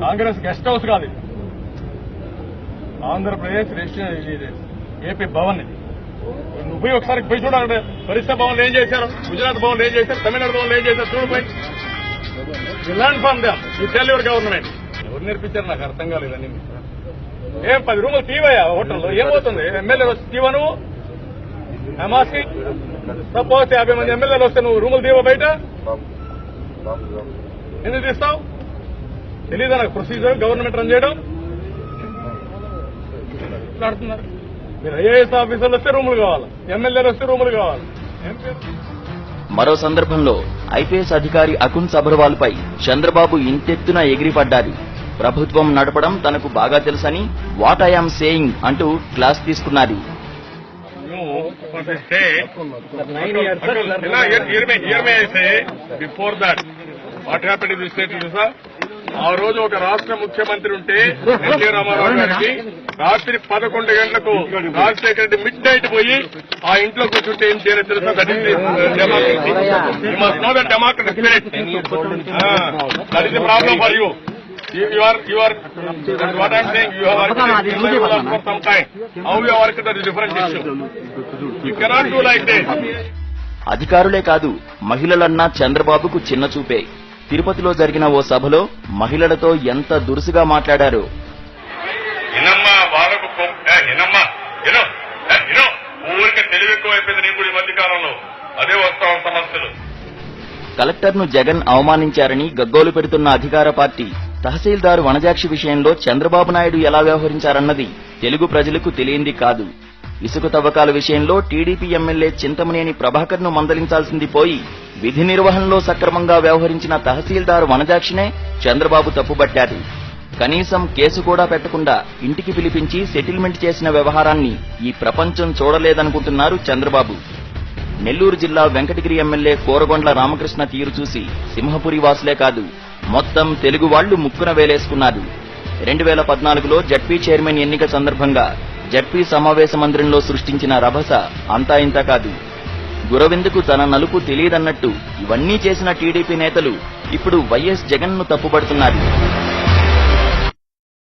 Congress guest house కాదు, Andhra Pradesh registration AP Bhavan. నువ్వు పోయి ఒకసారి పోయి చూడాలంటే ఒరిస్సా భవన్లు ఏం చేశారు, గుజరాత్ భవన్లు ఏం చేశారు, తమిళనాడు భవన్లు ఏం చేశారు చూడిపోయి. Land farm do you tell your government. ఎవరు నేర్పించారు నాకు అర్థం కాలేదని. ఏం 10 రూములు తీవయ్యా హోటల్లో, ఏమవుతుంది? ఎమ్మెల్యే వచ్చి తీవా నువ్వు? మాస్కి సపోజ్ 50 మంది ఎమ్మెల్యేలు వస్తే నువ్వు రూములు తీవా బయట? ఎందుకు తీస్తావు? తెలీదా నాకు ప్రొసీజర్ గవర్నమెంట్ రన్ చేయడం? మాట్లాడుతున్నారు. మీరు ఐఏఎస్ ఆఫీసర్లు వస్తే రూములు కావాలి, ఎమ్మెల్యేలు వస్తే రూములు కావాలి. మరో సందర్భంలో ఐపీఎస్ అధికారి అకున్ సబర్వాల్ పై చంద్రబాబు ఇంతెత్తున ఎగిరిపడ్డారు. ప్రభుత్వం నడపడం తనకు బాగా తెలుసని వాట్ ఐఎమ్ సేయింగ్ అంటూ క్లాస్ తీసుకున్నారు. Before that what happened in the state తెలుసా? ఆ రోజు ఒక రాష్ట్ర ముఖ్యమంత్రి ఉంటే ఎన్టీ రామారావు గారికి రాత్రి 11 గంటలకు రాజశేఖర రెడ్డి మిడ్ నైట్ పోయి ఆ ఇంట్లో కూర్చుంటే ఏం చేయాలో తెలుసా? That is democracy. You must know the democratic spirit. That is the problem for you. You are. That's what I'm saying. You have worked for some time. How you have worked is a different issue. You cannot do like this. అధికారులే కాదు, మహిళలన్నా చంద్రబాబుకు చిన్న చూపే. తిరుపతిలో జరిగిన ఓ సభలో మహిళలతో ఎంత దురుసుగా మాట్లాడారో. ఊరికి తెలివి ఎక్కువైపోయింది నీకు ఈ మధ్య కాలంలో. అదే వస్తాం సమస్యలు. కలెక్టర్ను జగన్ అవమానించారని గగ్గోలు పెడుతున్న అధికార పార్టీ తహసీల్దార్ వనజాక్షి విషయంలో చంద్రబాబు నాయుడు ఎలా వ్యవహరించారన్నది తెలుగు ప్రజలకు తెలియంది కాదు. ఇసుక తవ్వకాల విషయంలో టీడీపీ ఎమ్మెల్యే చింతమనేని ప్రభాకర్ ను మందలించాల్సింది పోయి విధి నిర్వహణలో సక్రమంగా వ్యవహరించిన తహసీల్దార్ వనజాక్షినే చంద్రబాబు తప్పుబట్టారు. కనీసం కేసు కూడా పెట్టకుండా ఇంటికి పిలిపించి సెటిల్మెంట్ చేసిన వ్యవహారాన్ని ఈ ప్రపంచం చూడలేదనుకుంటున్నారు చంద్రబాబు. నెల్లూరు జిల్లా వెంకటగిరి ఎమ్మెల్యే కోరగొండ్ల రామకృష్ణ తీరు చూసి సింహపురి వాసులే కాదు, మొత్తం తెలుగు వాళ్లు ముక్కున వేలేసుకున్నారు. 2014లో జడ్పీ చైర్మన్ ఎన్నిక సందర్భంగా జడ్పీ సమావేశ మందిరంలో సృష్టించిన రభస అంతా ఇంత కాదు. గురవిందుకు తన నలుపు తెలియదన్నట్టు ఇవన్నీ చేసిన టీడీపీ నేతలు ఇప్పుడు వైఎస్ జగన్ ను తప్పుపడుతున్నారు.